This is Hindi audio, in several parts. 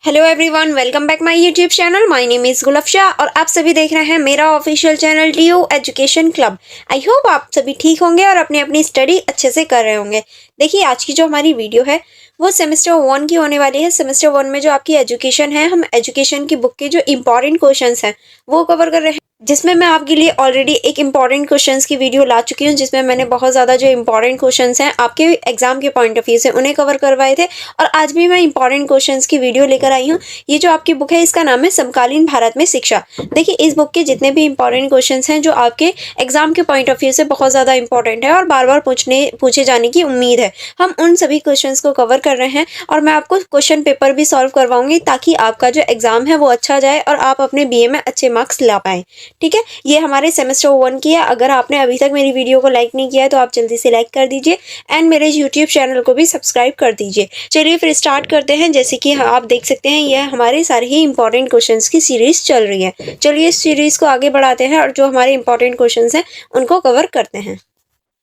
Hello everyone, welcome back my YouTube channel. My name is Gulafsha और आप सभी देख रहे हैं मेरा official channel TU education club. I hope आप सभी ठीक होंगे और अपनी अपनी स्टडी अच्छे से कर रहे होंगे। देखिए, आज की जो हमारी वीडियो है वो सेमेस्टर 1 की होने वाली है। सेमेस्टर 1 में जो आपकी एजुकेशन है, हम एजुकेशन की बुक के जो इंपॉर्टेंट क्वेश्चंस हैं वो कवर कर रहे हैं, जिसमें मैं आपके लिए ऑलरेडी एक इंपॉर्टेंट क्वेश्चंस की वीडियो ला चुकी हूँ, जिसमें मैंने बहुत ज़्यादा जो इंपॉर्टेंट क्वेश्चंस हैं आपके एग्जाम के पॉइंट ऑफ व्यू से उन्हें कवर करवाए थे। और आज भी मैं इंपॉर्टेंट क्वेश्चंस की वीडियो लेकर आई हूँ। ये जो आपकी बुक है इसका नाम है समकालीन भारत में शिक्षा। देखिए, इस बुक के जितने भी इंपॉर्टेंट क्वेश्चंस हैं जो आपके एग्जाम के पॉइंट ऑफ व्यू से बहुत ज़्यादा इंपॉर्टेंट है और बार बार पूछे जाने की उम्मीद है, हम उन सभी क्वेश्चंस को कवर कर रहे हैं। और मैं आपको क्वेश्चन पेपर भी सॉल्व करवाऊंगी ताकि आपका जो एग्जाम है वो अच्छा जाए और आप अपने बीए में अच्छे मार्क्स ला पाएँ। ठीक है, ये हमारे सेमेस्टर 1 की है। अगर आपने अभी तक मेरी वीडियो को लाइक नहीं किया है तो आप जल्दी से लाइक कर दीजिए एंड मेरे यूट्यूब चैनल को भी सब्सक्राइब कर दीजिए। चलिए फिर स्टार्ट करते हैं। जैसे कि आप देख सकते हैं, यह हमारे सारे ही इंपॉर्टेंट क्वेश्चंस की सीरीज चल रही है। चलिए इस सीरीज को आगे बढ़ाते हैं और जो हमारे इंपॉर्टेंट क्वेश्चंस हैं उनको कवर करते हैं।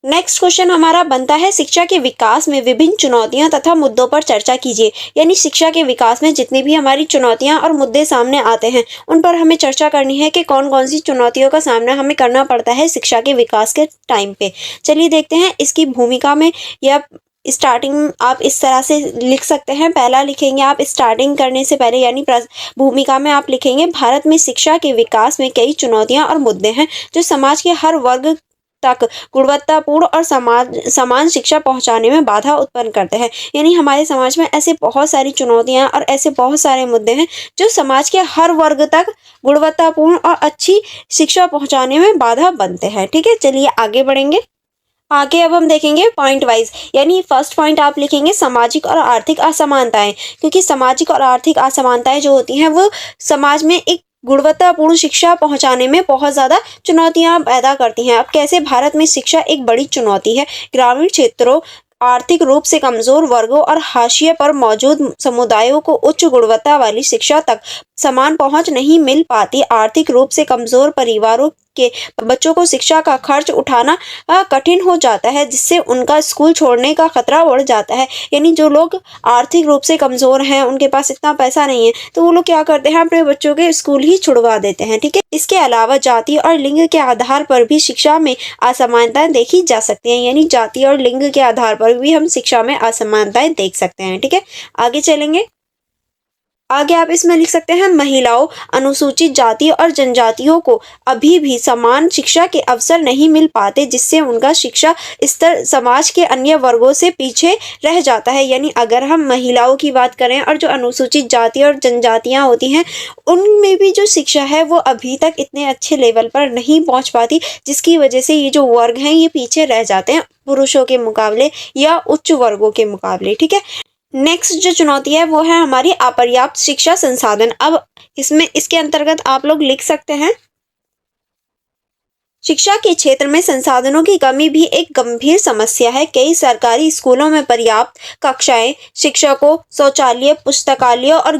नेक्स्ट क्वेश्चन हमारा बनता है, शिक्षा के विकास में विभिन्न चुनौतियां तथा मुद्दों पर चर्चा कीजिए। यानी शिक्षा के विकास में जितनी भी हमारी चुनौतियां और मुद्दे सामने आते हैं उन पर हमें चर्चा करनी है कि कौन कौन सी चुनौतियों का सामना हमें करना पड़ता है शिक्षा के विकास के टाइम पे। चलिए देखते हैं इसकी भूमिका में। या स्टार्टिंग आप इस तरह से लिख सकते हैं। पहला लिखेंगे आप स्टार्टिंग करने से पहले, यानी भूमिका में आप लिखेंगे, भारत में शिक्षा के विकास में कई चुनौतियां और मुद्दे हैं जो समाज के हर वर्ग तक गुणवत्तापूर्ण और समान शिक्षा पहुंचाने में बाधा उत्पन्न करते हैं। यानी हमारे समाज में ऐसे बहुत सारी चुनौतियां और ऐसे बहुत सारे मुद्दे हैं जो समाज के हर वर्ग तक गुणवत्तापूर्ण और अच्छी शिक्षा पहुंचाने में बाधा बनते हैं। ठीक है, चलिए आगे बढ़ेंगे। आगे अब हम देखेंगे पॉइंट वाइज। यानी फर्स्ट पॉइंट आप लिखेंगे सामाजिक और आर्थिक असमानताएं, क्योंकि सामाजिक और आर्थिक असमानताएं जो होती हैं वो समाज में एक गुणवत्तापूर्ण शिक्षा पहुंचाने में बहुत ज़्यादा चुनौतियां पैदा करती हैं। अब कैसे? भारत में शिक्षा एक बड़ी चुनौती है। ग्रामीण क्षेत्रों, आर्थिक रूप से कमजोर वर्गों और हाशिए पर मौजूद समुदायों को उच्च गुणवत्ता वाली शिक्षा तक समान पहुंच नहीं मिल पाती। आर्थिक रूप से कमजोर परिवारों के बच्चों को शिक्षा का खर्च उठाना कठिन हो जाता है, जिससे उनका स्कूल छोड़ने का खतरा बढ़ जाता है। यानी जो लोग आर्थिक रूप से कमजोर हैं, उनके पास इतना पैसा नहीं है, तो वो लोग क्या करते हैं, अपने बच्चों के स्कूल ही छुड़वा देते हैं। ठीक है, इसके अलावा जाति और लिंग के आधार पर भी शिक्षा में असमानताएं देखी जा सकती हैं। यानी जाति और लिंग के आधार पर भी हम शिक्षा में असमानताएं देख सकते हैं। ठीक है, आगे चलेंगे। आगे आप इसमें लिख सकते हैं, महिलाओं, अनुसूचित जाति और जनजातियों को अभी भी समान शिक्षा के अवसर नहीं मिल पाते, जिससे उनका शिक्षा स्तर समाज के अन्य वर्गों से पीछे रह जाता है। यानी अगर हम महिलाओं की बात करें और जो अनुसूचित जाति और जनजातियां होती हैं उनमें भी जो शिक्षा है वो अभी तक इतने अच्छे लेवल पर नहीं पहुंच पाती, जिसकी वजह से ये जो वर्ग हैं ये पीछे रह जाते हैं पुरुषों के मुकाबले या उच्च वर्गों के मुकाबले। ठीक है, नेक्स्ट जो चुनौती है वो है हमारी अपर्याप्त शिक्षा संसाधन। अब इसके अंतर्गत आप लोग लिख सकते हैं, शिक्षा के क्षेत्र में संसाधनों की कमी भी एक गंभीर समस्या है। कई सरकारी स्कूलों में पर्याप्त कक्षाएं, शिक्षकों, शौचालय, पुस्तकालय और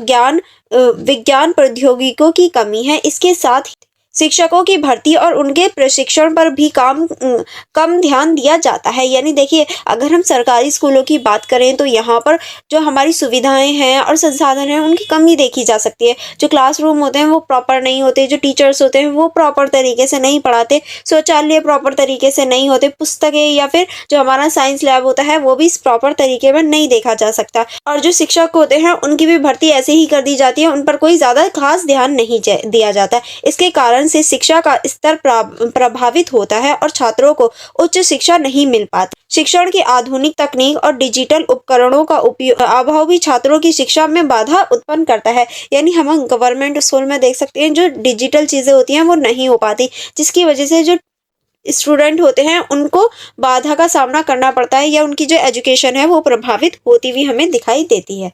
विज्ञान प्रौद्योगिकियों की कमी है। इसके साथ ही शिक्षकों की भर्ती और उनके प्रशिक्षण पर भी कम ध्यान दिया जाता है। यानी देखिए, अगर हम सरकारी स्कूलों की बात करें तो यहाँ पर जो हमारी सुविधाएं हैं और संसाधन हैं उनकी कमी देखी जा सकती है। जो क्लासरूम होते हैं वो प्रॉपर नहीं होते, जो टीचर्स होते हैं वो प्रॉपर तरीके से नहीं पढ़ाते, शौचालय प्रॉपर तरीके से नहीं होते, पुस्तकें या फिर जो हमारा साइंस लैब होता है वो भी प्रॉपर तरीके में नहीं देखा जा सकता। और जो शिक्षक होते हैं उनकी भी भर्ती ऐसे ही कर दी जाती है, उन पर कोई ज़्यादा खास ध्यान नहीं दिया जाता। इसके कारण से शिक्षा का स्तर प्रभावित होता है और छात्रों को उच्च शिक्षा नहीं मिल पाती। शिक्षण की आधुनिक तकनीक और डिजिटल उपकरणों का अभाव भी छात्रों की शिक्षा में बाधा उत्पन्न करता है। यानी हम गवर्नमेंट स्कूल में देख सकते हैं जो डिजिटल चीजें होती हैं वो नहीं हो पाती, जिसकी वजह से जो स्टूडेंट होते हैं उनको बाधा का सामना करना पड़ता है या उनकी जो एजुकेशन है वो प्रभावित होती हुई हमें दिखाई देती है।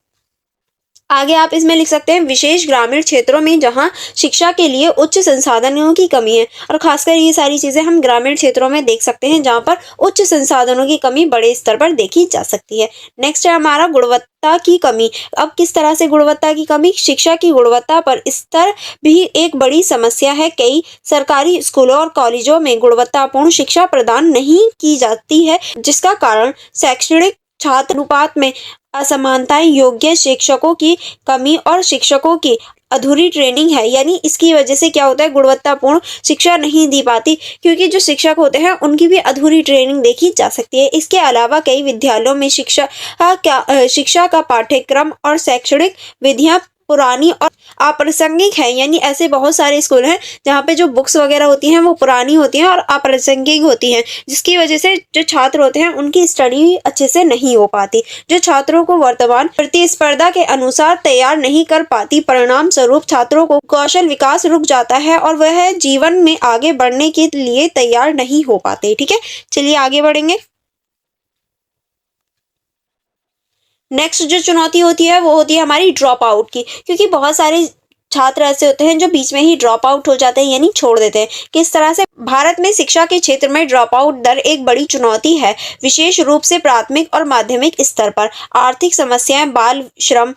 आगे आप इसमें लिख सकते हैं, विशेष ग्रामीण क्षेत्रों में जहां शिक्षा के लिए उच्च संसाधनों की कमी है। और खासकर ये सारी चीजें हम ग्रामीण क्षेत्रों में देख सकते हैं जहां पर उच्च संसाधनों की कमी बड़े स्तर पर देखी जा सकती है। नेक्स्ट है हमारा गुणवत्ता की कमी। अब किस तरह से गुणवत्ता की कमी? शिक्षा की गुणवत्ता पर स्तर भी एक बड़ी समस्या है। कई सरकारी स्कूलों और कॉलेजों में गुणवत्तापूर्ण शिक्षा प्रदान नहीं की जाती है, जिसका कारण शैक्षणिक छात्र अनुपात में असमानताएं, योग्य शिक्षकों की कमी और शिक्षकों की अधूरी ट्रेनिंग है। यानी इसकी वजह से क्या होता है, गुणवत्तापूर्ण शिक्षा नहीं दी पाती, क्योंकि जो शिक्षक होते हैं उनकी भी अधूरी ट्रेनिंग देखी जा सकती है। इसके अलावा कई विद्यालयों में शिक्षा का पाठ्यक्रम और शैक्षणिक विधियां पुरानी और अप्रासंगिक है। यानी ऐसे बहुत सारे स्कूल हैं जहाँ पे जो बुक्स वगैरह होती हैं वो पुरानी होती हैं और अप्रासंगिक होती हैं, जिसकी वजह से जो छात्र होते हैं उनकी स्टडी अच्छे से नहीं हो पाती, जो छात्रों को वर्तमान प्रतिस्पर्धा के अनुसार तैयार नहीं कर पाती। परिणाम स्वरूप छात्रों को कौशल विकास रुक जाता है और वह जीवन में आगे बढ़ने के लिए तैयार नहीं हो पाते। ठीक है, चलिए आगे बढ़ेंगे। नेक्स्ट जो चुनौती होती है वो होती है हमारी ड्रॉप आउट की, क्योंकि बहुत सारे छात्र ऐसे होते हैं जो बीच में ही ड्रॉप आउट हो जाते हैं, यानी छोड़ देते हैं। किस तरह से भारत में शिक्षा के क्षेत्र में ड्रॉप आउट दर एक बड़ी चुनौती है, विशेष रूप से प्राथमिक और माध्यमिक स्तर पर। आर्थिक समस्याएं, बाल श्रम,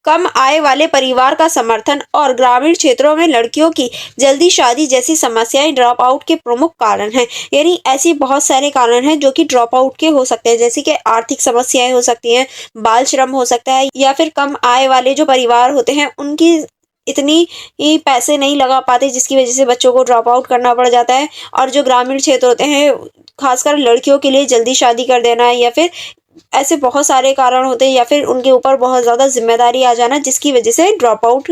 कम आय वाले परिवार का समर्थन और ग्रामीण क्षेत्रों में लड़कियों की जल्दी शादी जैसी समस्याएं ड्रॉप आउट के प्रमुख कारण हैं। यानी ऐसी बहुत सारे कारण हैं जो कि ड्रॉप आउट के हो सकते हैं, जैसे कि आर्थिक समस्याएं हो सकती हैं, बाल श्रम हो सकता है, या फिर कम आय वाले जो परिवार होते हैं उनकी इतनी ही पैसे नहीं लगा पाते, जिसकी वजह से बच्चों को ड्रॉप आउट करना पड़ जाता है। और जो ग्रामीण क्षेत्र होते हैं, खासकर लड़कियों के लिए जल्दी शादी कर देना, या फिर ऐसे बहुत सारे कारण होते हैं, या फिर उनके ऊपर बहुत ज़्यादा जिम्मेदारी आ जाना, जिसकी वजह से ड्रॉप आउट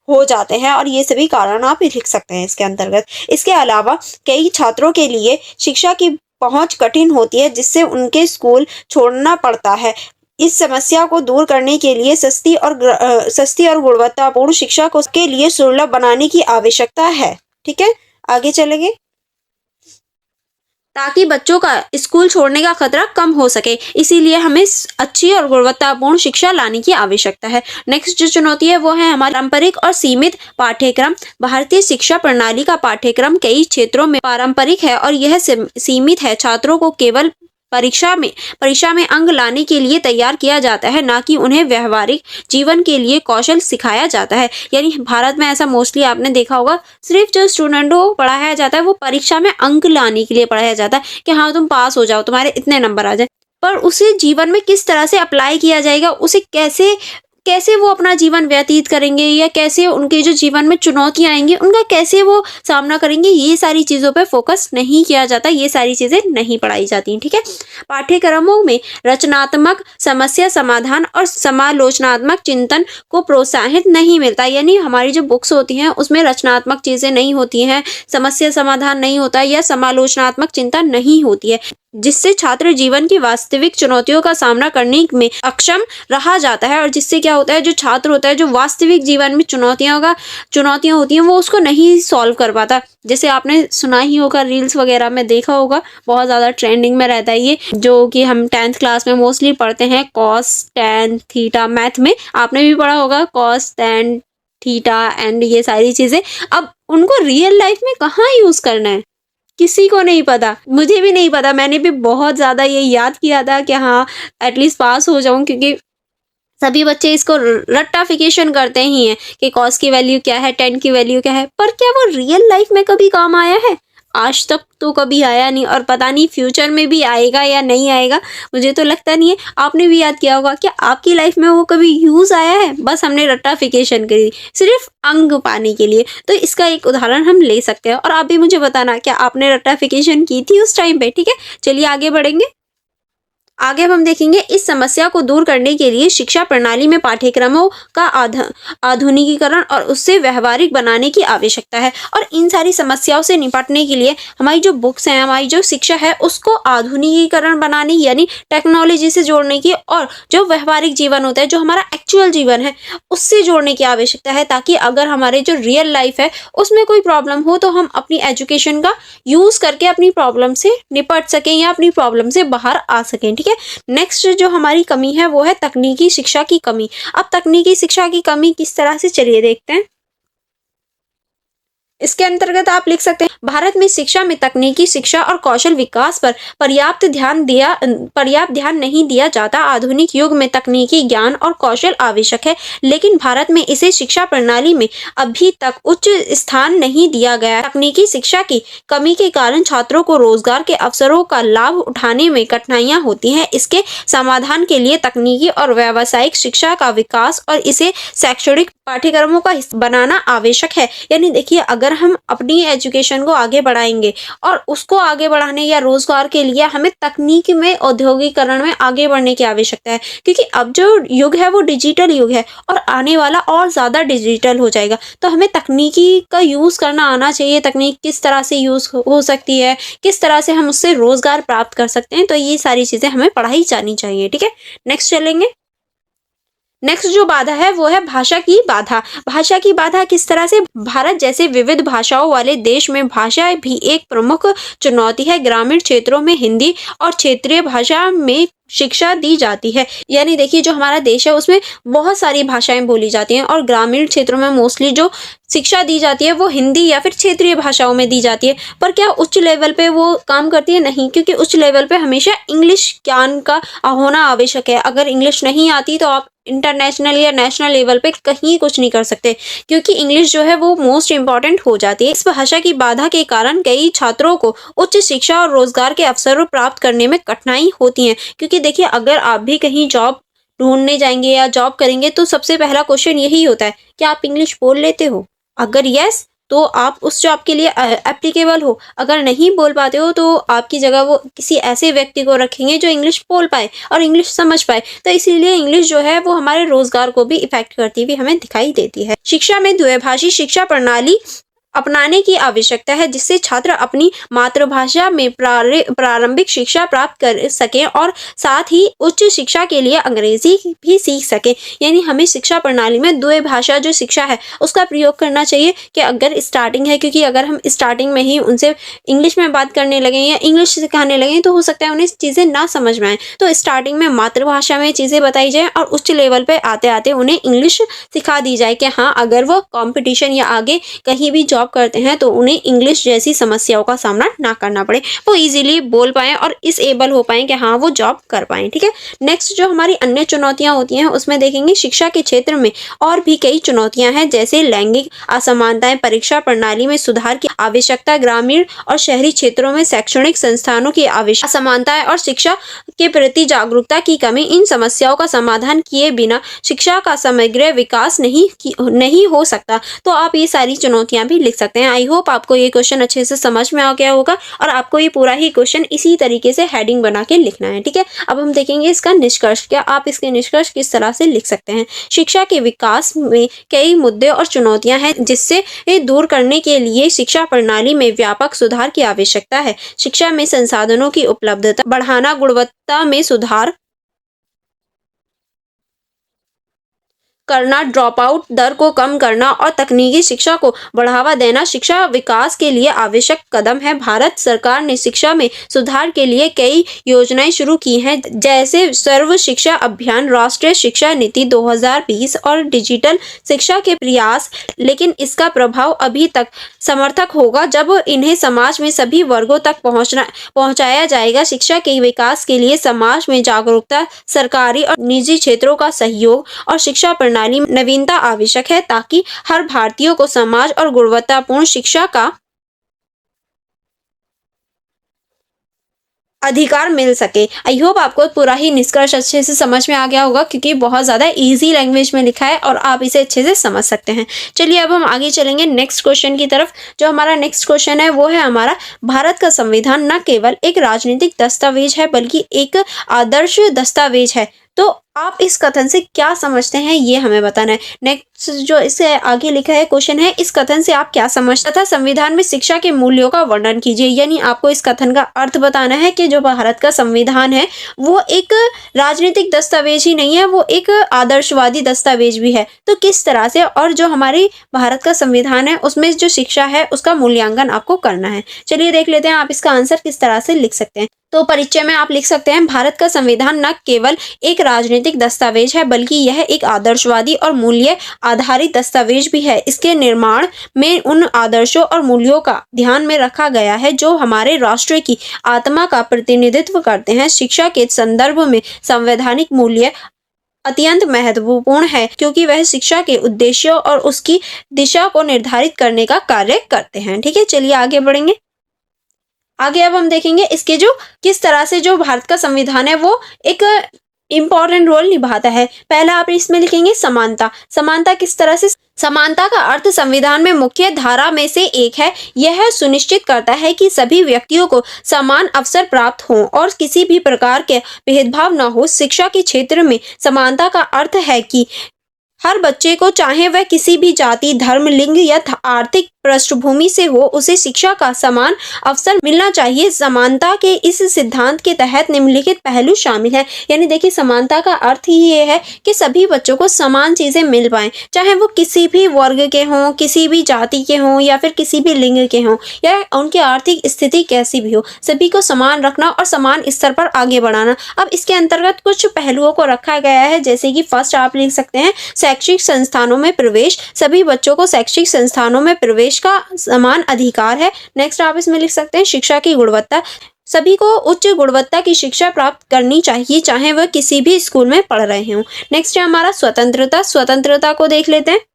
हो जाते हैं। और ये सभी कारण आप लिख सकते हैं इसके अंतर्गत। इसके अलावा कई छात्रों के लिए शिक्षा की पहुंच कठिन होती है, जिससे उनके स्कूल छोड़ना पड़ता है। इस समस्या को दूर करने के लिए सस्ती और गुणवत्तापूर्ण शिक्षा को के लिए सुलभ बनाने की आवश्यकता है। ठीक है, आगे चलेंगे। ताकि बच्चों का स्कूल छोड़ने का खतरा कम हो सके, इसीलिए हमें अच्छी और गुणवत्तापूर्ण शिक्षा लाने की आवश्यकता है। नेक्स्ट जो चुनौती है वो है हमारा पारंपरिक और सीमित पाठ्यक्रम। भारतीय शिक्षा प्रणाली का पाठ्यक्रम कई क्षेत्रों में पारंपरिक है और यह सीमित है। छात्रों को केवल परीक्षा में अंक लाने के लिए तैयार किया जाता है, ना कि उन्हें व्यवहारिक जीवन के लिए कौशल सिखाया जाता है। यानी भारत में ऐसा मोस्टली आपने देखा होगा, सिर्फ जो स्टूडेंट को पढ़ाया जाता है वो परीक्षा में अंक लाने के लिए पढ़ाया जाता है कि हाँ तुम पास हो जाओ, तुम्हारे इतने नंबर आ जाए। पर उसे जीवन में किस तरह से अप्लाई किया जाएगा, उसे कैसे वो अपना जीवन व्यतीत करेंगे, या कैसे उनके जो जीवन में चुनौतियां आएंगी उनका कैसे वो सामना करेंगे, ये सारी चीज़ों पे फोकस नहीं किया जाता, ये सारी चीज़ें नहीं पढ़ाई जाती। ठीक है, पाठ्यक्रमों में रचनात्मक समस्या समाधान और समालोचनात्मक चिंतन को प्रोत्साहित नहीं मिलता। यानी हमारी जो बुक्स होती हैं उसमें रचनात्मक चीज़ें नहीं होती हैं, समस्या समाधान नहीं होता है, या समालोचनात्मक चिंतन नहीं होती है, जिससे छात्र जीवन की वास्तविक चुनौतियों का सामना करने में अक्षम रहा जाता है। और जिससे क्या होता है, जो छात्र होता है जो वास्तविक जीवन में चुनौतियां होती हैं वो उसको नहीं सॉल्व कर पाता। जैसे आपने सुना ही होगा, रील्स वगैरह में देखा होगा, बहुत ज़्यादा ट्रेंडिंग में रहता है ये, जो कि हम 10th क्लास में मोस्टली पढ़ते हैं, कॉस टैन थीटा। मैथ में आपने भी पढ़ा होगा कॉस टैन थीटा एंड ये सारी चीज़ें। अब उनको रियल लाइफ में कहाँ यूज़ करना है किसी को नहीं पता, मुझे भी नहीं पता। मैंने भी बहुत ज़्यादा ये याद किया था कि हाँ एटलीस्ट पास हो जाऊं, क्योंकि सभी बच्चे इसको रट्टाफिकेशन करते ही हैं कि कॉस की वैल्यू क्या है, टेन की वैल्यू क्या है, पर क्या वो रियल लाइफ में कभी काम आया है? आज तक तो कभी आया नहीं, और पता नहीं फ्यूचर में भी आएगा या नहीं आएगा, मुझे तो लगता नहीं है। आपने भी याद किया होगा कि आपकी लाइफ में वो कभी यूज़ आया है? बस हमने रट्टाफिकेशन करी सिर्फ अंक पाने के लिए। तो इसका एक उदाहरण हम ले सकते हैं, और आप भी मुझे बताना क्या आपने रट्टाफिकेशन की थी उस टाइम पे। ठीक है, चलिए आगे बढ़ेंगे। आगे अब हम देखेंगे इस समस्या को दूर करने के लिए शिक्षा प्रणाली में पाठ्यक्रमों का आधुनिकीकरण और उससे व्यवहारिक बनाने की आवश्यकता है। और इन सारी समस्याओं से निपटने के लिए हमारी जो बुक्स हैं, हमारी जो शिक्षा है, उसको आधुनिकीकरण बनाने यानी टेक्नोलॉजी से जोड़ने की, और जो व्यवहारिक जीवन होता है, जो हमारा एक्चुअल जीवन है, उससे जोड़ने की आवश्यकता है, ताकि अगर हमारे जो रियल लाइफ है उसमें कोई प्रॉब्लम हो तो हम अपनी एजुकेशन का यूज़ करके अपनी प्रॉब्लम से निपट सकें या अपनी प्रॉब्लम से बाहर आ सकें। ठीक है, नेक्स्ट जो हमारी कमी है वो है तकनीकी शिक्षा की कमी। अब तकनीकी शिक्षा की कमी किस तरह से, चलिए देखते हैं। इसके अंतर्गत आप लिख सकते हैं, भारत में शिक्षा में तकनीकी शिक्षा और कौशल विकास पर पर्याप्त ध्यान नहीं दिया जाता। आधुनिक युग में तकनीकी ज्ञान और कौशल आवश्यक है, लेकिन भारत में इसे शिक्षा प्रणाली में अभी तक उच्च स्थान नहीं दिया गया। तकनीकी शिक्षा की कमी के कारण छात्रों को रोजगार के अवसरों का लाभ उठाने में कठिनाइयां होती हैं। इसके समाधान के लिए तकनीकी और व्यावसायिक शिक्षा का विकास और इसे शैक्षणिक पाठ्यक्रमों का हिस्सा बनाना आवश्यक है। यानी देखिए, अगर हम अपनी एजुकेशन को आगे बढ़ाएंगे और उसको आगे बढ़ाने या रोजगार के लिए हमें तकनीक में, औद्योगिकरण में आगे बढ़ने की आवश्यकता है, क्योंकि अब जो युग है वो डिजिटल युग है और आने वाला और ज़्यादा डिजिटल हो जाएगा। तो हमें तकनीकी का यूज़ करना आना चाहिए। तकनीक किस तरह से यूज़ हो सकती है, किस तरह से हम उससे रोजगार प्राप्त कर सकते हैं, तो ये सारी चीज़ें हमें पढ़ाई जानी चाहिए। ठीक है, नेक्स्ट चलेंगे। नेक्स्ट जो बाधा है वो है भाषा की बाधा। भाषा की बाधा किस तरह से, भारत जैसे विविध भाषाओं वाले देश में भाषा भी एक प्रमुख चुनौती है। ग्रामीण क्षेत्रों में हिंदी और क्षेत्रीय भाषा में शिक्षा दी जाती है। यानी देखिए, जो हमारा देश है उसमें बहुत सारी भाषाएं बोली जाती हैं और ग्रामीण क्षेत्रों में मोस्टली जो शिक्षा दी जाती है वो हिंदी या फिर क्षेत्रीय भाषाओं में दी जाती है। पर क्या उच्च लेवल पे वो काम करती है? नहीं, क्योंकि उच्च लेवल पे हमेशा इंग्लिश ज्ञान का होना आवश्यक है। अगर इंग्लिश नहीं आती तो आप इंटरनेशनल या नेशनल लेवल पे कहीं कुछ नहीं कर सकते, क्योंकि इंग्लिश जो है वो मोस्ट इम्पॉर्टेंट हो जाती है। इस भाषा की बाधा के कारण कई छात्रों को उच्च शिक्षा और रोजगार के अवसरों प्राप्त करने में कठिनाई होती है। क्योंकि देखिए, अगर आप भी कहीं जॉब ढूंढने जाएंगे या जॉब करेंगे तो सबसे पहला क्वेश्चन यही होता है कि आप इंग्लिश बोल लेते हो। अगर यस, तो आप उस जॉब के लिए एप्लीकेबल हो। अगर नहीं बोल पाते हो तो आपकी जगह वो किसी ऐसे व्यक्ति को रखेंगे जो इंग्लिश बोल पाए और इंग्लिश समझ पाए। तो इसीलिए इंग्लिश जो है वो हमारे रोजगार को भी इफेक्ट करती हुई हमें दिखाई देती है। शिक्षा में द्विभाषी शिक्षा प्रणाली अपनाने की आवश्यकता है, जिससे छात्र अपनी मातृभाषा में प्रारंभिक शिक्षा प्राप्त कर सकें और साथ ही उच्च शिक्षा के लिए अंग्रेजी भी सीख सकें। यानी हमें शिक्षा प्रणाली में द्विभाषा जो शिक्षा है उसका प्रयोग करना चाहिए। कि अगर स्टार्टिंग है, क्योंकि अगर हम स्टार्टिंग में ही उनसे इंग्लिश में बात करने लगे या इंग्लिश सिखाने लगे तो हो सकता है उन्हें चीज़ें ना समझ में आए। तो स्टार्टिंग में मातृभाषा में चीज़ें बताई जाए और उच्च लेवल पर आते आते उन्हें इंग्लिश सिखा दी जाए कि हाँ, अगर वो कॉम्पिटिशन या आगे कहीं भी जॉब करते हैं तो उन्हें इंग्लिश जैसी समस्याओं का सामना ना करना पड़े, वो इजीली बोल पाएं और इस एबल हो पाएं कि हाँ वो जॉब कर पाएं। ठीक है, नेक्स्ट जो हमारी अन्य चुनौतियां होती हैं उसमें देखेंगे शिक्षा के क्षेत्र में और भी कई चुनौतियां हैं, जैसे लैंगिक असमानताएं, परीक्षा प्रणाली में सुधार की आवश्यकता, ग्रामीण और शहरी क्षेत्रों में शैक्षणिक संस्थानों की असमानताएं और शिक्षा के प्रति जागरूकता की कमी। इन समस्याओं का समाधान किए बिना शिक्षा का समग्र विकास नहीं हो सकता। तो आप ये सारी चुनौतियां भी लिख सकते हैं। आई होप आपको ये क्वेश्चन अच्छे से समझ में आ गया होगा और आपको ये पूरा ही क्वेश्चन इसी तरीके से हेडिंग बना के लिखना है। ठीक है, अब हम देखेंगे इसका निष्कर्ष। क्या आप इसके निष्कर्ष किस तरह से लिख सकते हैं? शिक्षा के विकास में कई मुद्दे और चुनौतियां हैं, जिससे दूर करने के लिए शिक्षा प्रणाली में व्यापक सुधार की आवश्यकता है। शिक्षा में संसाधनों की उपलब्धता बढ़ाना, गुणवत्ता में सुधार करना, ड्रॉप आउट दर को कम करना और तकनीकी शिक्षा को बढ़ावा देना शिक्षा विकास के लिए आवश्यक कदम है। भारत सरकार ने शिक्षा में सुधार के लिए कई योजनाएं शुरू की हैं, जैसे सर्व शिक्षा अभियान, राष्ट्रीय शिक्षा नीति 2020 और डिजिटल शिक्षा के प्रयास। लेकिन इसका प्रभाव अभी तक समर्थक होगा जब इन्हें समाज में सभी वर्गों तक पहुंचाया जाएगा। शिक्षा के विकास के लिए समाज में जागरूकता, सरकारी और निजी क्षेत्रों का सहयोग और शिक्षा प्रणाली नवीनता आवश्यक है, ताकि हर भारतीय को समाज और गुणवत्तापूर्ण शिक्षा का अधिकार मिल सके। आई होप आपको पूरा ही निष्कर्ष अच्छे से समझ में आ गया होगा, क्योंकि बहुत ज़्यादा इजी लैंग्वेज में लिखा है और आप इसे अच्छे से समझ सकते हैं। चलिए अब हम आगे चलेंगे नेक्स्ट क्वेश्चन की तरफ। जो हमारा नेक्स्ट क्वेश्चन है वो है हमारा, भारत का संविधान न केवल एक राजनीतिक दस्तावेज है बल्कि एक आदर्श दस्तावेज है। तो आप इस कथन से क्या समझते हैं ये हमें बताना है। नेक्स्ट जो इससे आगे लिखा है क्वेश्चन है, इस कथन से आप क्या समझते हैं तथा संविधान में शिक्षा के मूल्यों का वर्णन कीजिए। यानी आपको इस कथन का अर्थ बताना है कि जो भारत का संविधान है वो एक राजनीतिक दस्तावेज ही नहीं है, वो एक आदर्शवादी दस्तावेज भी है। तो किस तरह से, और जो हमारी भारत का संविधान है उसमें जो शिक्षा है उसका मूल्यांकन आपको करना है। चलिए देख लेते हैं आप इसका आंसर किस तरह से लिख सकते हैं। तो परिचय में आप लिख सकते हैं, भारत का संविधान न केवल एक राजनीतिक राजनीतिक दस्तावेज है बल्कि यह एक आदर्शवादी और मूल्य आधारित दस्तावेज भी है। इसके निर्माण में उन आदर्शों और मूल्यों का ध्यान में रखा गया है जो हमारे राष्ट्र की आत्मा का प्रतिनिधित्व करते हैं। शिक्षा के संदर्भ में संवैधानिक मूल्य अत्यंत महत्वपूर्ण है क्योंकि वह शिक्षा के उद्देश्यों और उसकी दिशा को निर्धारित करने का कार्य करते हैं। ठीक है, चलिए आगे बढ़ेंगे। आगे अब हम देखेंगे इसके जो किस तरह से जो भारत का संविधान है वो एक इम्पॉर्टेंट रोल निभाता है। पहला आप इसमें लिखेंगे समानता। समानता किस तरह से? समानता का अर्थ संविधान में मुख्य धारा में से एक है। यह सुनिश्चित करता है कि सभी व्यक्तियों को समान अवसर प्राप्त हों और किसी भी प्रकार के भेदभाव न हो। शिक्षा के क्षेत्र में समानता का अर्थ है कि हर बच्चे को, चाहे वह किसी भी जाति, धर्म, लिंग या आर्थिक पृष्ठभूमि से हो, उसे शिक्षा का समान अवसर मिलना चाहिए। समानता के इस सिद्धांत के तहत निम्नलिखित पहलू शामिल हैं। यानी देखिए, समानता का अर्थ ही ये है कि सभी बच्चों को समान चीजें मिल पाएं, चाहे वो किसी भी वर्ग के हों, किसी भी जाति के हों या फिर किसी भी लिंग के हों या उनकी आर्थिक स्थिति कैसी भी हो, सभी को समान रखना और समान स्तर पर आगे बढ़ाना। अब इसके अंतर्गत कुछ पहलुओं को रखा गया है, जैसे कि फर्स्ट आप लिख सकते हैं शैक्षिक संस्थानों में प्रवेश। सभी बच्चों को शैक्षिक संस्थानों में प्रवेश का समान अधिकार है। नेक्स्ट आप इसमें लिख सकते हैं शिक्षा की गुणवत्ता। सभी को उच्च गुणवत्ता की शिक्षा प्राप्त करनी चाहिए, चाहे वह किसी भी स्कूल में पढ़ रहे हों। नेक्स्ट है हमारा स्वतंत्रता। स्वतंत्रता को देख लेते हैं।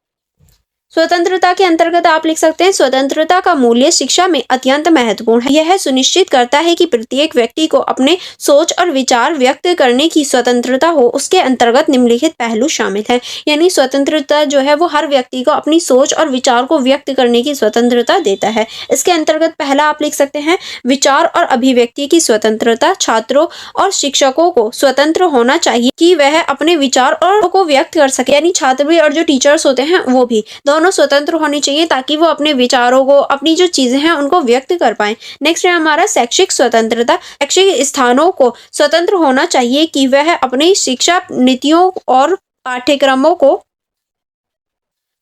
स्वतंत्रता के अंतर्गत आप लिख सकते हैं स्वतंत्रता का मूल्य शिक्षा में अत्यंत महत्वपूर्ण है। यह सुनिश्चित करता है कि प्रत्येक व्यक्ति को अपने सोच और विचार व्यक्त करने की स्वतंत्रता हो। उसके अंतर्गत निम्नलिखित पहलू शामिल हैं। यानी स्वतंत्रता जो है वो हर व्यक्ति को अपनी सोच और विचार को व्यक्त करने की स्वतंत्रता देता है। इसके अंतर्गत पहला आप लिख सकते हैं विचार और अभिव्यक्ति की स्वतंत्रता। छात्रों और शिक्षकों को स्वतंत्र होना चाहिए कि वह अपने विचार और को व्यक्त कर सके। यानी छात्र भी और जो टीचर्स होते हैं वो भी दोनों स्वतंत्र होनी चाहिए ताकि वो अपने विचारों को, अपनी जो चीजें हैं उनको व्यक्त कर पाएं। नेक्स्ट है हमारा शैक्षिक स्वतंत्रता। शैक्षिक स्थानों को स्वतंत्र होना चाहिए कि वह अपनी शिक्षा नीतियों और पाठ्यक्रमों को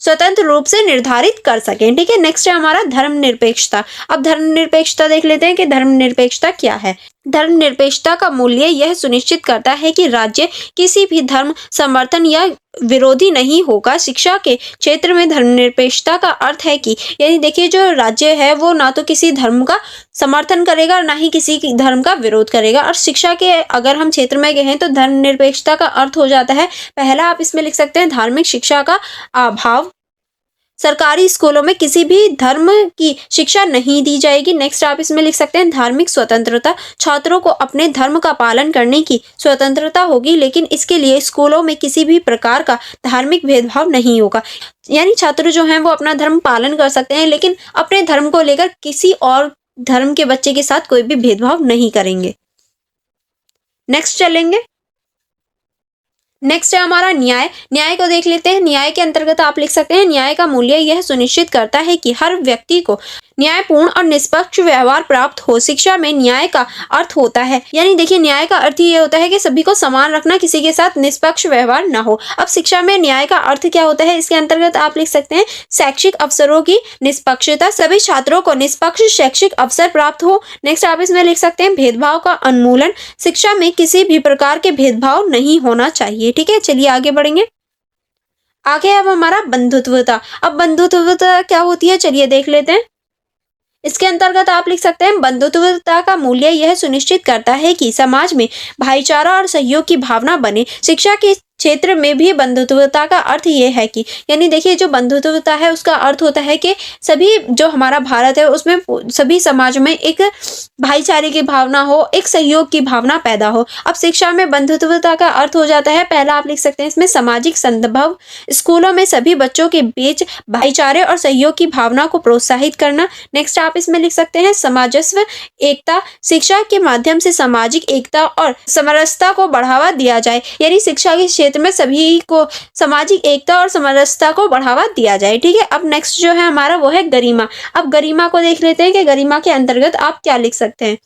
स्वतंत्र रूप से निर्धारित कर सकें। ठीक है, नेक्स्ट है हमारा धर्मनिरपेक्षता। अब धर्मनिरपेक्षता देख लेते हैं कि धर्मनिरपेक्षता क्या है। धर्मनिरपेक्षता का मूल्य यह सुनिश्चित करता है कि राज्य किसी भी धर्म समर्थन या विरोधी नहीं होगा। शिक्षा के क्षेत्र में धर्मनिरपेक्षता का अर्थ है कि यानी देखिए जो राज्य है वो ना तो किसी धर्म का समर्थन करेगा और ना ही किसी धर्म का विरोध करेगा। और शिक्षा के अगर हम क्षेत्र में गए हैं तो धर्मनिरपेक्षता का अर्थ हो जाता है, पहला आप इसमें लिख सकते हैं धार्मिक शिक्षा का अभाव। सरकारी स्कूलों में किसी भी धर्म की शिक्षा नहीं दी जाएगी। नेक्स्ट आप इसमें लिख सकते हैं धार्मिक स्वतंत्रता। छात्रों को अपने धर्म का पालन करने की स्वतंत्रता होगी, लेकिन इसके लिए स्कूलों में किसी भी प्रकार का धार्मिक भेदभाव नहीं होगा। यानी छात्र जो हैं वो अपना धर्म पालन कर सकते हैं, लेकिन अपने धर्म को लेकर किसी और धर्म के बच्चे के साथ कोई भी भेदभाव नहीं करेंगे। नेक्स्ट चलेंगे। नेक्स्ट है हमारा न्याय। न्याय को देख लेते हैं। न्याय के अंतर्गत आप लिख सकते हैं न्याय का मूल्य यह सुनिश्चित करता है कि हर व्यक्ति को न्यायपूर्ण और निष्पक्ष व्यवहार प्राप्त हो। शिक्षा में न्याय का अर्थ होता है, यानी देखिए न्याय का अर्थ ये होता है कि सभी को समान रखना, किसी के साथ निष्पक्ष व्यवहार ना हो। अब शिक्षा में न्याय का अर्थ क्या होता है, इसके अंतर्गत आप लिख सकते हैं शैक्षिक अवसरों की निष्पक्षता। सभी छात्रों को निष्पक्ष शैक्षिक अवसर प्राप्त हो। नेक्स्ट आप इसमें लिख सकते हैं भेदभाव का उन्मूलन। शिक्षा में किसी भी प्रकार के भेदभाव नहीं होना चाहिए। ठीक है, चलिए आगे बढ़ेंगे। आगे अब हमारा बंधुत्वता। अब बंधुत्वता क्या होती है चलिए देख लेते हैं। इसके अंतर्गत आप लिख सकते हैं बंधुत्वता का मूल्य यह सुनिश्चित करता है कि समाज में भाईचारा और सहयोग की भावना बने। शिक्षा के क्षेत्र में भी बंधुत्वता का अर्थ ये है कि यानी देखिए जो बंधुत्वता है उसका अर्थ होता है कि सभी जो हमारा भारत है उसमें सभी समाज में एक भाईचारे की भावना हो, एक सहयोग की भावना पैदा हो। अब शिक्षा में बंधुत्वता का अर्थ हो जाता है, पहला आप लिख सकते हैं इसमें सामाजिक संदर्भ। स्कूलों में सभी बच्चों के बीच भाईचारे और सहयोग की भावना को प्रोत्साहित करना। नेक्स्ट आप इसमें लिख सकते हैं सामंजस्य एकता। शिक्षा के माध्यम से सामाजिक एकता और समरसता को बढ़ावा दिया जाए, यानी शिक्षा के क्षेत्र में सभी को सामाजिक एकता और समरसता को बढ़ावा दिया जाए। ठीक है, अब नेक्स्ट जो है हमारा वो है गरिमा। अब गरिमा को देख लेते हैं कि गरिमा के अंतर्गत आप क्या लिख सकते हैं।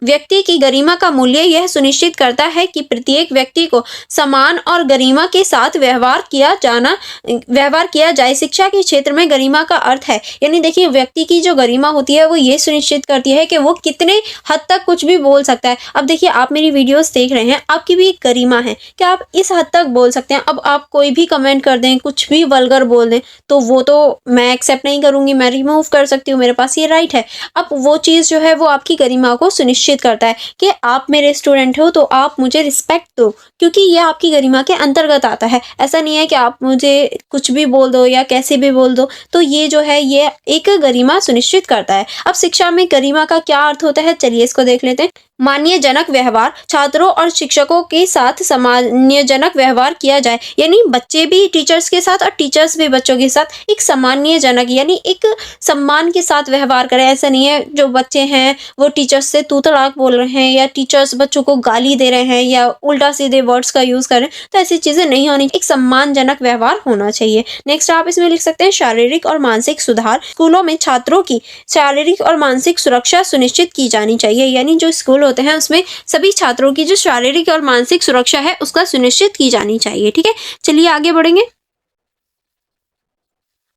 व्यक्ति की गरिमा का मूल्य यह सुनिश्चित करता है कि प्रत्येक व्यक्ति को समान और गरिमा के साथ व्यवहार किया जाए। शिक्षा के क्षेत्र में गरिमा का अर्थ है, यानी देखिए व्यक्ति की जो गरिमा होती है वो ये सुनिश्चित करती है कि वो कितने हद तक कुछ भी बोल सकता है। अब देखिए आप मेरी वीडियोस देख रहे हैं, आपकी भी एक गरिमा है कि आप इस हद तक बोल सकते हैं। अब आप कोई भी कमेंट कर दें, कुछ भी वल्गर बोल दें, तो वो तो मैं एक्सेप्ट नहीं करूंगी, मैं रिमूव कर सकती हूँ, मेरे पास ये राइट है। अब वो चीज़ जो है वो आपकी गरिमा को सुनिश्चित करता है कि आप मेरे स्टूडेंट हो तो आप मुझे रिस्पेक्ट दो, क्योंकि ये आपकी गरिमा के अंतर्गत आता है। ऐसा नहीं है कि आप मुझे कुछ भी बोल दो या कैसे भी बोल दो, तो ये जो है ये एक गरिमा सुनिश्चित करता है। अब शिक्षा में गरिमा का क्या अर्थ होता है, चलिए इसको देख लेते हैं। मान्यजनक व्यवहार, छात्रों और शिक्षकों के साथ सम्मानजनक व्यवहार किया जाए, यानी बच्चे भी टीचर्स के साथ और टीचर्स भी बच्चों के साथ एक सम्मानजनक यानी एक सम्मान के साथ व्यवहार करें। ऐसा नहीं है जो बच्चे हैं वो टीचर्स से तू तड़ाक बोल रहे हैं या टीचर्स बच्चों को गाली दे रहे हैं या उल्टा सीधे वर्ड्स का यूज कर रहे हैं, तो ऐसी चीजें नहीं होनी। एक सम्मानजनक व्यवहार होना चाहिए। नेक्स्ट आप इसमें लिख सकते हैं शारीरिक और मानसिक सुधार। स्कूलों में छात्रों की शारीरिक और मानसिक सुरक्षा सुनिश्चित की जानी चाहिए, यानी जो स्कूल होते हैं उसमें सभी छात्रों की जो शारीरिक और मानसिक सुरक्षा है उसका सुनिश्चित की जानी चाहिए। ठीक है, चलिए आगे बढ़ेंगे।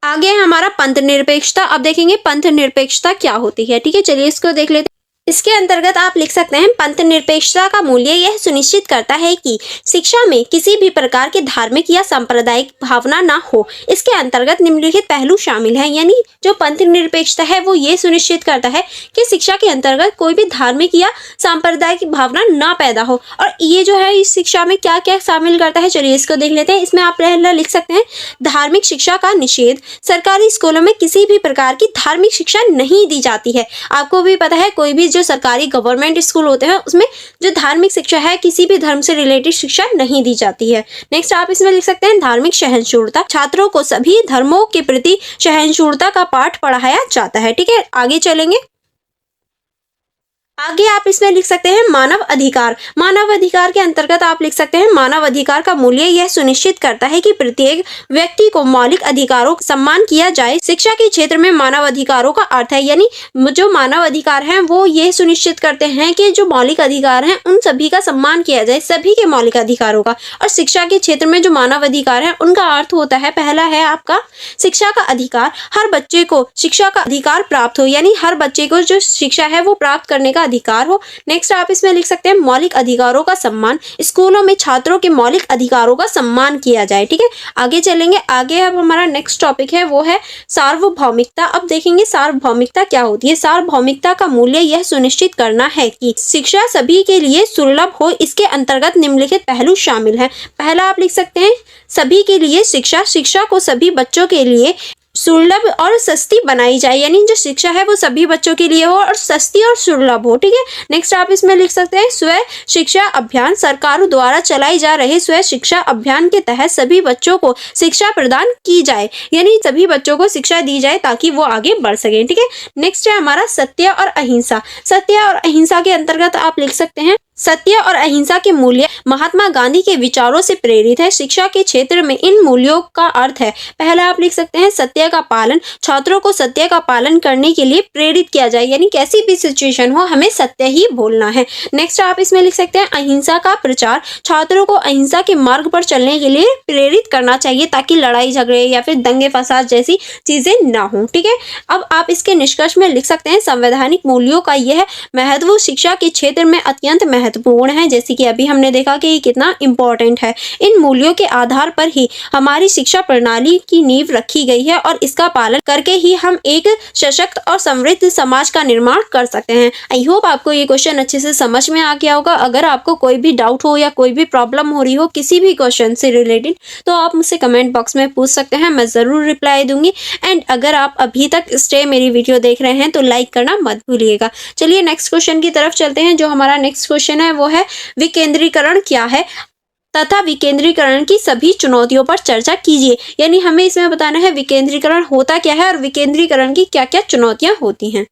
आगे है हमारा पंथ निरपेक्षता। अब देखेंगे पंथ निरपेक्षता क्या होती है। ठीक है, चलिए इसको देख लेते हैं। इसके अंतर्गत आप लिख सकते हैं पंथ निरपेक्षता का मूल्य यह सुनिश्चित करता है कि शिक्षा में किसी भी प्रकार की धार्मिक या सांप्रदायिक भावना ना हो। इसके अंतर्गत निम्नलिखित पहलू शामिल हैं, यानी जो पंथ निरपेक्षता है वो ये सुनिश्चित करता है कि शिक्षा के अंतर्गत कोई भी धार्मिक या सांप्रदायिक भावना ना पैदा हो। और ये जो है इस शिक्षा में क्या क्या शामिल करता है, चलिए इसको देख लेते हैं। इसमें आप पहला लिख सकते हैं धार्मिक शिक्षा का निषेध। सरकारी स्कूलों में किसी भी प्रकार की धार्मिक शिक्षा नहीं दी जाती है। आपको भी पता है कोई भी जो सरकारी गवर्नमेंट स्कूल होते हैं उसमें जो धार्मिक शिक्षा है किसी भी धर्म से रिलेटेड शिक्षा नहीं दी जाती है। नेक्स्ट आप इसमें लिख सकते हैं धार्मिक सहिष्णुता। छात्रों को सभी धर्मों के प्रति सहिष्णुता का पाठ पढ़ाया जाता है। ठीक है, आगे चलेंगे। आगे आप इसमें लिख सकते हैं मानव अधिकार। मानव अधिकार के अंतर्गत आप लिख सकते हैं मानव अधिकार का मूल्य यह सुनिश्चित करता है कि प्रत्येक व्यक्ति को मौलिक अधिकारों का सम्मान किया जाए। शिक्षा के क्षेत्र में मानव अधिकारों का अर्थ है, यानी जो मानव अधिकार हैं वो ये सुनिश्चित करते हैं कि जो मौलिक अधिकार हैं उन सभी का सम्मान किया जाए, सभी के मौलिक अधिकारों का। और शिक्षा के क्षेत्र में जो मानव अधिकार है उनका अर्थ होता है, पहला है आपका शिक्षा का अधिकार। हर बच्चे को शिक्षा का अधिकार प्राप्त हो, यानी हर बच्चे को जो शिक्षा है वो प्राप्त करने का अधिकार हो। नेक्स्ट आप इसमें लिख सकते हैं मौलिक अधिकारों का सम्मान। स्कूलों में छात्रों के मौलिक अधिकारों का सम्मान किया जाए। ठीक है, आगे चलेंगे। आगे अब हमारा नेक्स्ट टॉपिक है वो है सार्वभौमिकता। अब देखेंगे सार्वभौमिकता क्या होती है। सार्वभौमिकता का मूल्य यह सुनिश्चित करना है कि शिक्षा सभी के लिए सुलभ हो। इसके अंतर्गत निम्नलिखित पहलू शामिल हैं। पहला आप लिख सकते हैं सभी के लिए शिक्षा। शिक्षा को सभी बच्चों के लिए सुलभ और सस्ती बनाई जाए, यानी जो शिक्षा है वो सभी बच्चों के लिए हो और सस्ती और सुलभ हो। ठीक है, नेक्स्ट आप इसमें लिख सकते हैं स्व शिक्षा अभियान। सरकारों द्वारा चलाई जा रहे स्व शिक्षा अभियान के तहत सभी बच्चों को शिक्षा प्रदान की जाए, यानी सभी बच्चों को शिक्षा दी जाए ताकि वो आगे बढ़ सके। ठीक है, नेक्स्ट है हमारा सत्य और अहिंसा। सत्य और अहिंसा के अंतर्गत आप लिख सकते हैं सत्य और अहिंसा के मूल्य महात्मा गांधी के विचारों से प्रेरित है। शिक्षा के क्षेत्र में इन मूल्यों का अर्थ है, पहला आप लिख सकते हैं सत्य का पालन। छात्रों को सत्य का पालन करने के लिए प्रेरित किया जाए, यानी कैसी भी सिचुएशन हो हमें सत्य ही बोलना है। नेक्स्ट आप इसमें लिख सकते हैं अहिंसा का प्रचार। छात्रों को अहिंसा के मार्ग पर चलने के लिए प्रेरित करना चाहिए ताकि लड़ाई झगड़े या फिर दंगे फसाद जैसी चीजें ना हो। ठीक है, अब आप इसके निष्कर्ष में लिख सकते हैं संवैधानिक मूल्यों का यह महत्व शिक्षा के क्षेत्र में अत्यंत महत्वपूर्ण है, जैसे कि अभी हमने देखा कि ये कितना इंपॉर्टेंट है। इन मूल्यों के आधार पर ही हमारी शिक्षा प्रणाली की नींव रखी गई है और इसका पालन करके ही हम एक सशक्त और समृद्ध समाज का निर्माण कर सकते हैं। आई होप आपको ये क्वेश्चन अच्छे से समझ में आ गया होगा। अगर आपको कोई भी डाउट हो या कोई भी प्रॉब्लम हो रही हो किसी भी क्वेश्चन से रिलेटेड तो आप मुझसे कमेंट बॉक्स में पूछ सकते हैं, मैं ज़रूर रिप्लाई दूंगी। एंड अगर आप अभी तक स्टे मेरी वीडियो देख रहे हैं तो लाइक करना मत भूलिएगा। चलिए नेक्स्ट क्वेश्चन की तरफ चलते हैं। जो हमारा नेक्स्ट क्वेश्चन है वो है विकेंद्रीकरण क्या है तथा विकेंद्रीकरण की सभी चुनौतियों पर चर्चा कीजिए। यानी हमें इसमें बताना है विकेंद्रीकरण होता क्या है और विकेंद्रीकरण की क्या क्या चुनौतियां होती हैं।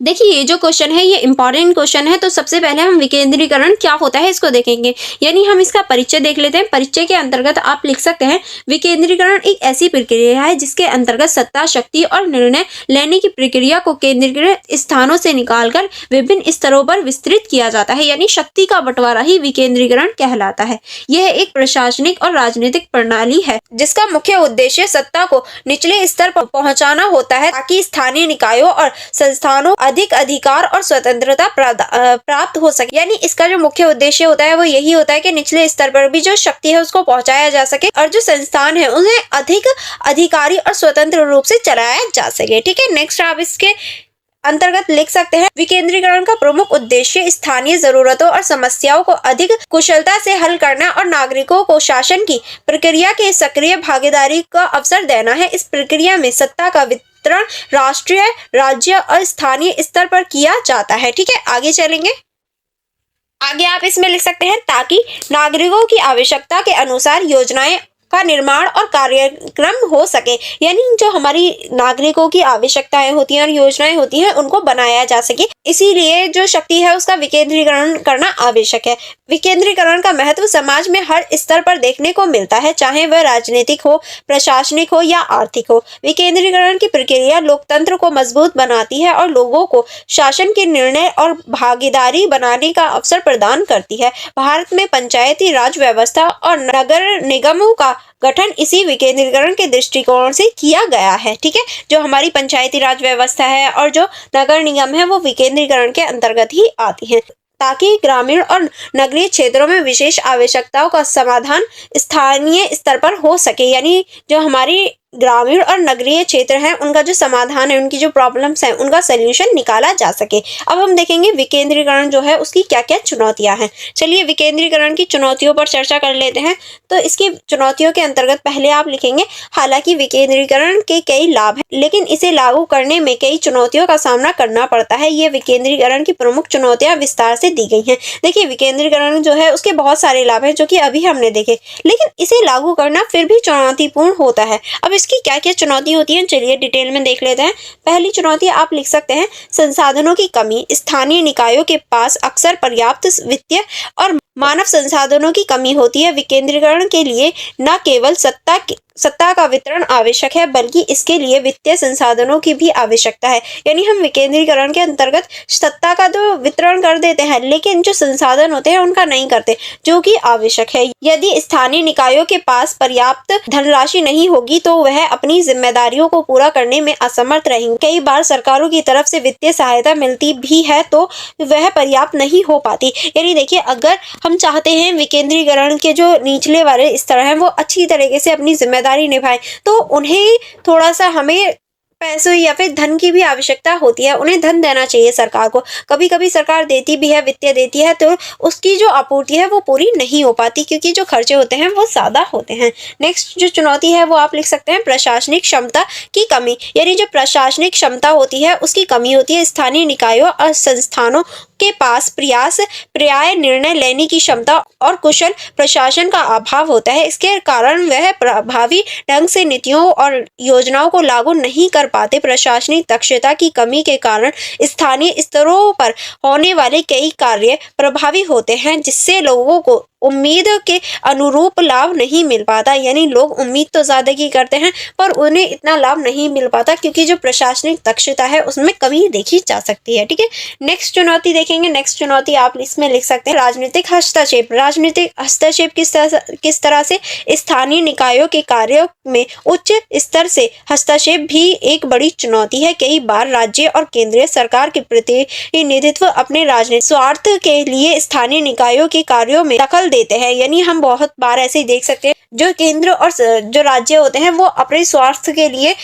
देखिए ये जो क्वेश्चन है ये इंपॉर्टेंट क्वेश्चन है, तो सबसे पहले हम विकेंद्रीकरण क्या होता है इसको देखेंगे, यानी हम इसका परिचय देख लेते हैं। परिचय के अंतर्गत आप लिख सकते हैं विकेंद्रीकरण एक ऐसी प्रक्रिया है जिसके अंतर्गत सत्ता, शक्ति और निर्णय लेने की प्रक्रिया को केंद्रीकृत स्थानों से निकालकर विभिन्न स्तरों पर विस्तृत किया जाता है, यानी शक्ति का बंटवारा ही विकेंद्रीकरण कहलाता है। यह एक प्रशासनिक और राजनीतिक प्रणाली है जिसका मुख्य उद्देश्य सत्ता को निचले स्तर पर पहुंचाना होता है ताकि स्थानीय निकायों और संस्थानों अधिक अधिकार और स्वतंत्रता प्राप्त हो सके। यानी इसका जो मुख्य उद्देश्य होता है वो यही होता है कि निचले स्तर पर भी जो शक्ति है उसको पहुंचाया जा सके और जो संस्थान है उन्हें अधिक अधिकारी और स्वतंत्र रूप से चलाया जा सके। ठीक है, नेक्स्ट आप इसके अंतर्गत लिख सकते हैं विकेंद्रीकरण का प्रमुख उद्देश्य स्थानीय जरूरतों और समस्याओं को अधिक कुशलता से हल करना और नागरिकों को शासन की प्रक्रिया के सक्रिय भागीदारी का अवसर देना है। इस प्रक्रिया में सत्ता का वितरण राष्ट्रीय, राज्य और स्थानीय स्तर पर किया जाता है। ठीक है, आगे चलेंगे। आगे आप इसमें लिख सकते हैं ताकि नागरिकों की आवश्यकता के अनुसार योजनाएं का निर्माण और कार्यक्रम हो सके, यानी जो हमारी नागरिकों की आवश्यकताएं होती हैं और योजनाएं होती हैं उनको बनाया जा सके, इसीलिए जो शक्ति है उसका विकेंद्रीकरण करना आवश्यक है। विकेंद्रीकरण का महत्व समाज में हर स्तर पर देखने को मिलता है, चाहे वह राजनीतिक हो, प्रशासनिक हो या आर्थिक हो। विकेंद्रीकरण की प्रक्रिया लोकतंत्र को मजबूत बनाती है और लोगों को शासन के निर्णय और भागीदारी बनाने का अवसर प्रदान करती है। भारत में पंचायती राज व्यवस्था और नगर निगमों का गठन इसी विकेंद्रीकरण के दृष्टिकोण से किया गया है। ठीक है, जो हमारी पंचायती राज व्यवस्था है और जो नगर निगम है वो विकेंद्रीकरण के अंतर्गत ही आती है ताकि ग्रामीण और नगरीय क्षेत्रों में विशेष आवश्यकताओं का समाधान स्थानीय स्तर पर हो सके, यानी जो हमारी ग्रामीण और नगरीय क्षेत्र हैं उनका जो समाधान है, उनकी जो प्रॉब्लम्स हैं उनका सोल्यूशन निकाला जा सके। अब हम देखेंगे विकेंद्रीकरण जो है उसकी क्या क्या चुनौतियां हैं। चलिए विकेंद्रीकरण की चुनौतियों पर चर्चा कर लेते हैं। तो इसकी चुनौतियों के अंतर्गत पहले आप लिखेंगे हालांकि विकेंद्रीकरण के कई लाभ हैं लेकिन इसे लागू करने में कई चुनौतियों का सामना करना पड़ता है। ये विकेंद्रीकरण की प्रमुख चुनौतियां विस्तार से दी गई हैं। देखिए विकेंद्रीकरण जो है उसके बहुत सारे लाभ हैं जो कि अभी हमने देखे, लेकिन इसे लागू करना फिर भी चुनौतीपूर्ण होता है। अब इसकी क्या क्या चुनौती होती है चलिए डिटेल में देख लेते हैं। पहली चुनौती आप लिख सकते हैं संसाधनों की कमी। स्थानीय निकायों के पास अक्सर पर्याप्त वित्तीय और मानव संसाधनों की कमी होती है। विकेंद्रीकरण के लिए न केवल सत्ता का वितरण आवश्यक है बल्कि इसके लिए वित्तीय संसाधनों की भी आवश्यकता है। यानी हम विकेंद्रीकरण के अंतर्गत सत्ता का तो वितरण कर देते हैं लेकिन जो संसाधन होते हैं उनका नहीं करते, जो कि आवश्यक है। यदि स्थानीय निकायों के पास पर्याप्त धनराशि नहीं होगी तो वह अपनी जिम्मेदारियों को पूरा करने में असमर्थ रहेंगे। कई बार सरकारों की तरफ से वित्तीय सहायता मिलती भी है तो वह पर्याप्त नहीं हो पाती। यानी देखिए अगर हम चाहते हैं विकेंद्रीकरण के जो निचले वाले स्तर हैं वो अच्छी तरीके से अपनी जिम्मेदारी निभाएं तो उन्हें थोड़ा सा हमें पैसों या फिर धन की भी आवश्यकता होती है। उन्हें धन देना चाहिए सरकार को। कभी कभी सरकार देती भी है, वित्तीय देती है तो उसकी जो आपूर्ति है वो पूरी नहीं हो पाती क्योंकि जो खर्चे होते हैं वो ज़्यादा होते हैं। नेक्स्ट जो चुनौती है वो आप लिख सकते हैं प्रशासनिक क्षमता की कमी। यानी जो प्रशासनिक क्षमता होती है उसकी कमी होती है। स्थानीय निकायों और संस्थानों के पास पर्याय निर्णय लेने की क्षमता और कुशल प्रशासन का अभाव होता है। इसके कारण वह प्रभावी ढंग से नीतियों और योजनाओं को लागू नहीं कर पाते। प्रशासनिक दक्षता की कमी के कारण स्थानीय स्तरों पर होने वाले कई कार्य प्रभावी होते हैं जिससे लोगों को उम्मीद के अनुरूप लाभ नहीं मिल पाता। यानी लोग उम्मीद तो ज़्यादा की करते हैं पर उन्हें इतना लाभ नहीं मिल पाता क्योंकि जो प्रशासनिक दक्षता है उसमें कमी देखी जा सकती है। ठीक है, नेक्स्ट चुनौती देखेंगे। नेक्स्ट चुनौती आप इसमें लिख सकते हैं राजनीतिक हस्तक्षेप। राजनीतिक हस्तक्षेप किस तरह से स्थानीय निकायों के कार्यों में उच्च स्तर से हस्तक्षेप भी एक बड़ी चुनौती है। कई बार राज्य और केंद्रीय सरकार के प्रतिनिधित्व अपने राजनीतिक स्वार्थ के लिए स्थानीय निकायों के कार्यों में दखल देते हैं। यानी हम बहुत बार ऐसे ही देख सकते हैं जो केंद्र और जो राज्य होते हैं वो अपने स्वार्थ के लिए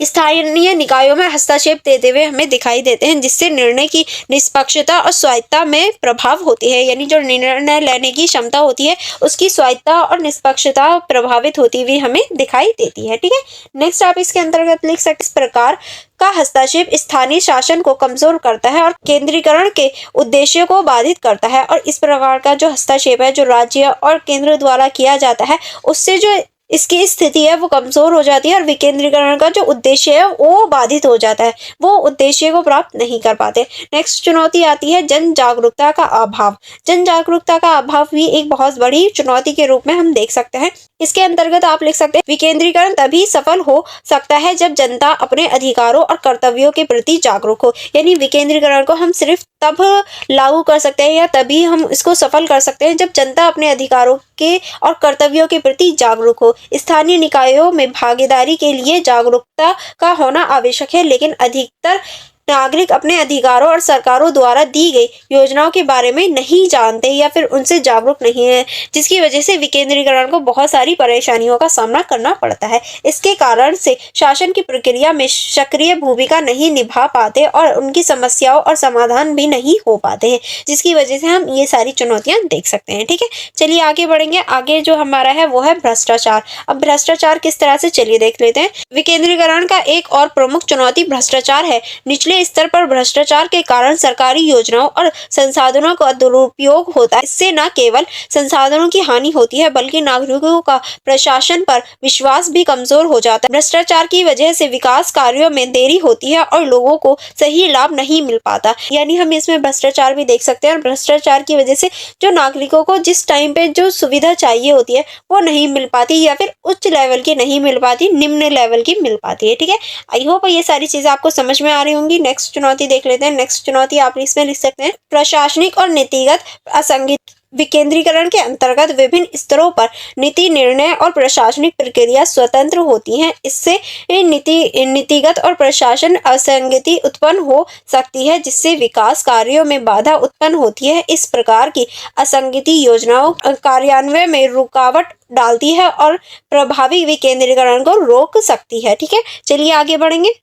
स्थानीय निकायों में हस्तक्षेप देते हुए हमें दिखाई देते हैं जिससे निर्णय की निष्पक्षता और स्वायत्ता में प्रभाव होती है। यानी जो निर्णय लेने की क्षमता होती है उसकी स्वायत्ता और निष्पक्षता प्रभावित होती हुई हमें दिखाई देती है। ठीक है, नेक्स्ट आप इसके अंतर्गत लिख सकते इस प्रकार का हस्तक्षेप स्थानीय शासन को कमजोर करता है और केंद्रीकरण के उद्देश्य को बाधित करता है। और इस प्रकार का जो हस्तक्षेप है जो राज्य और केंद्र द्वारा किया जाता है उससे जो इसकी स्थिति है वो कमजोर हो जाती है और विकेंद्रीकरण का जो उद्देश्य है वो बाधित हो जाता है, वो उद्देश्य को प्राप्त नहीं कर पाते। नेक्स्ट चुनौती आती है जन जागरूकता का अभाव। जन जागरूकता का अभाव भी एक बहुत बड़ी चुनौती के रूप में हम देख सकते हैं। इसके अंतर्गत आप लिख सकते हैं विकेंद्रीकरण तभी सफल हो सकता है जब जनता अपने अधिकारों और कर्तव्यों के प्रति जागरूक हो। यानी विकेंद्रीकरण को हम सिर्फ तब लागू कर सकते हैं या तभी हम इसको सफल कर सकते हैं जब जनता अपने अधिकारों के और कर्तव्यों के प्रति जागरूक हो। स्थानीय निकायों में भागीदारी के लिए जागरूकता का होना आवश्यक है, लेकिन अधिकतर नागरिक अपने अधिकारों और सरकारों द्वारा दी गई योजनाओं के बारे में नहीं जानते या फिर उनसे जागरूक नहीं है, जिसकी वजह से विकेंद्रीकरण को बहुत सारी परेशानियों का सामना करना पड़ता है। इसके कारण से शासन की प्रक्रिया में सक्रिय भूमिका नहीं निभा पाते और उनकी समस्याओं और समाधान भी नहीं हो पाते हैं, जिसकी वजह से हम ये सारी चुनौतियां देख सकते हैं। ठीक है, चलिए आगे बढ़ेंगे। आगे जो हमारा है वो है भ्रष्टाचार। अब भ्रष्टाचार किस तरह से, चलिए देख लेते हैं। विकेंद्रीकरण का एक और प्रमुख चुनौती भ्रष्टाचार है। निचले स्तर पर भ्रष्टाचार के कारण सरकारी योजनाओं और संसाधनों का दुरुपयोग होता है। इससे न केवल संसाधनों की हानि होती है बल्कि नागरिकों का प्रशासन पर विश्वास भी कमजोर हो जाता है। भ्रष्टाचार की वजह से विकास कार्यों में देरी होती है और लोगों को सही लाभ नहीं मिल पाता। यानी हम इसमें भ्रष्टाचार भी देख सकते हैं और भ्रष्टाचार की वजह से जो नागरिकों को जिस टाइम पे जो सुविधा चाहिए होती है वो नहीं मिल पाती या फिर उच्च लेवल की नहीं मिल पाती, निम्न लेवल की मिल पाती है। ठीक है, आई होप ये सारी चीजें आपको समझ में आ रही होंगी। नेक्स्ट चुनौती देख लेते हैं। नेक्स्ट चुनौती आप इसमें लिख सकते हैं प्रशासनिक और नीतिगत असंगति। विकेंद्रीकरण के अंतर्गत विभिन्न स्तरों पर नीति निर्णय और प्रशासनिक प्रक्रिया स्वतंत्र होती हैं। इससे नीतिगत और प्रशासन असंगति उत्पन्न हो सकती है, जिससे विकास कार्यों में बाधा उत्पन्न होती है। इस प्रकार की असंगति योजनाओं कार्यान्वयन में रुकावट डालती है और प्रभावी विकेंद्रीकरण को रोक सकती है। ठीक है, चलिए आगे बढ़ेंगे।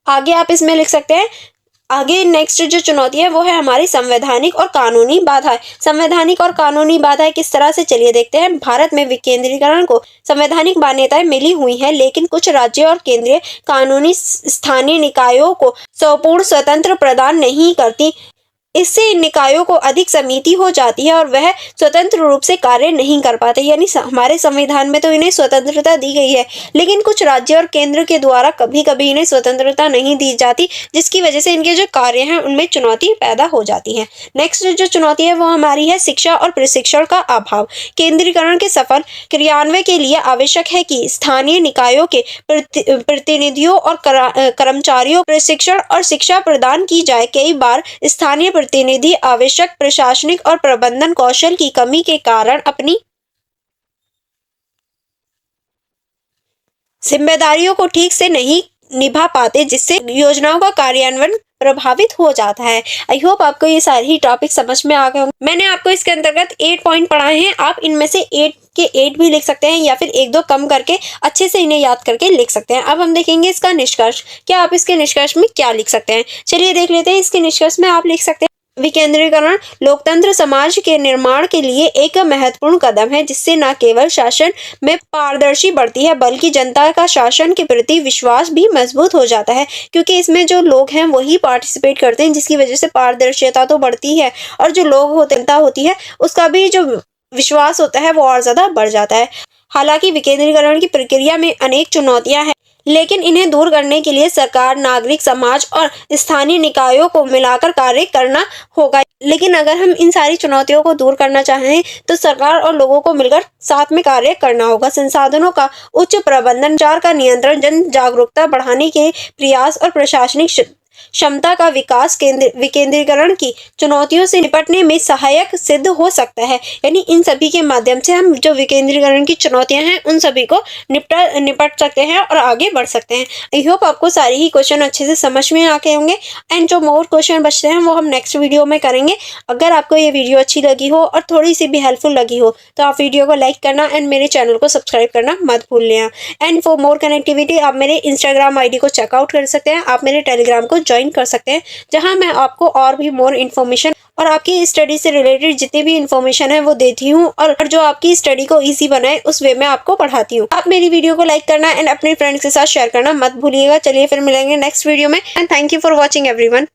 आगे आप इसमें लिख सकते हैं, आगे नेक्स्ट जो चुनौती है वो है हमारी संवैधानिक और कानूनी बाधाएं। संवैधानिक और कानूनी बाधाएं किस तरह से, चलिए देखते हैं। भारत में विकेंद्रीकरण को संवैधानिक मान्यताएं मिली हुई हैं, लेकिन कुछ राज्य और केंद्रीय कानूनी स्थानीय निकायों को संपूर्ण स्वतंत्र प्रदान नहीं करती। इससे इन निकायों को अधिक समिति हो जाती है और वह स्वतंत्र रूप से कार्य नहीं कर पाते। यानी हमारे संविधान में तो इन्हें स्वतंत्रता दी गई है, लेकिन कुछ राज्य और केंद्र के द्वारा कभी कभी इन्हें स्वतंत्रता नहीं दी जाती, जिसकी वजह से इनके जो कार्य हैं उनमें चुनौती पैदा हो जाती है। नेक्स्ट जो चुनौती है वो हमारी है शिक्षा और प्रशिक्षण का अभाव। केंद्रीकरण के सफल क्रियान्वयन के लिए आवश्यक है कि स्थानीय निकायों के प्रतिनिधियों और कर्मचारियों प्रशिक्षण और शिक्षा प्रदान की जाए। कई बार स्थानीय प्रतिनिधि आवश्यक प्रशासनिक और प्रबंधन कौशल की कमी के कारण अपनी जिम्मेदारियों को ठीक से नहीं निभा पाते, जिससे योजनाओं का कार्यान्वयन प्रभावित हो जाता है। आई होप आपको ये सारे ही टॉपिक समझ में आ गए होंगे। मैंने आपको इसके अंतर्गत 8 पॉइंट पढ़ाए हैं, आप इनमें से 8 के 8 भी लिख सकते हैं या फिर 1-2 कम करके अच्छे से इन्हें याद करके लिख सकते हैं। अब हम देखेंगे इसका निष्कर्ष, क्या आप इसके निष्कर्ष में क्या लिख सकते हैं। चलिए देख लेते हैं। इसके निष्कर्ष में आप लिख सकते हैं विकेंद्रीकरण लोकतंत्र समाज के निर्माण के लिए एक महत्वपूर्ण कदम है, जिससे न केवल शासन में पारदर्शी बढ़ती है बल्कि जनता का शासन के प्रति विश्वास भी मजबूत हो जाता है, क्योंकि इसमें जो लोग हैं वही पार्टिसिपेट करते हैं, जिसकी वजह से पारदर्शिता तो बढ़ती है और जो लोग होते जनता होती है उसका भी जो विश्वास होता है वो और ज्यादा बढ़ जाता है। हालांकि विकेंद्रीकरण की प्रक्रिया में अनेक चुनौतियां हैं, लेकिन इन्हें दूर करने के लिए सरकार, नागरिक समाज और स्थानीय निकायों को मिलाकर कार्य करना होगा। लेकिन अगर हम इन सारी चुनौतियों को दूर करना चाहें तो सरकार और लोगों को मिलकर साथ में कार्य करना होगा। संसाधनों का उच्च प्रबंधन, चार का नियंत्रण, जन जागरूकता बढ़ाने के प्रयास और प्रशासनिक क्षमता का विकास विकेंद्रीकरण की चुनौतियों से निपटने में सहायक सिद्ध हो सकता है। यानी इन सभी के माध्यम से हम जो विकेंद्रीकरण की चुनौतियां हैं उन सभी को निपट सकते हैं और आगे बढ़ सकते हैं। आई होप आपको सारे ही क्वेश्चन अच्छे से समझ में आ गए होंगे एंड जो मोर क्वेश्चन बचते हैं वो हम नेक्स्ट वीडियो में करेंगे। अगर आपको ये वीडियो अच्छी लगी हो और थोड़ी सी भी हेल्पफुल लगी हो तो आप वीडियो को लाइक करना एंड मेरे चैनल को सब्सक्राइब करना मत भूलना। एंड फॉर मोर कनेक्टिविटी आप मेरे इंस्टाग्राम ID को चेकआउट कर सकते हैं, आप मेरे टेलीग्राम को ज्वाइन कर सकते हैं, जहां मैं आपको और भी मोर इन्फॉर्मेशन और आपकी स्टडी से रिलेटेड जितनी भी इन्फॉर्मेशन है वो देती हूँ और जो आपकी स्टडी को इजी बनाए उस वे में आपको पढ़ाती हूँ। आप मेरी वीडियो को लाइक करना एंड अपने फ्रेंड्स के साथ शेयर करना मत भूलिएगा। चलिए फिर मिलेंगे नेक्स्ट वीडियो में and thank you for watching everyone.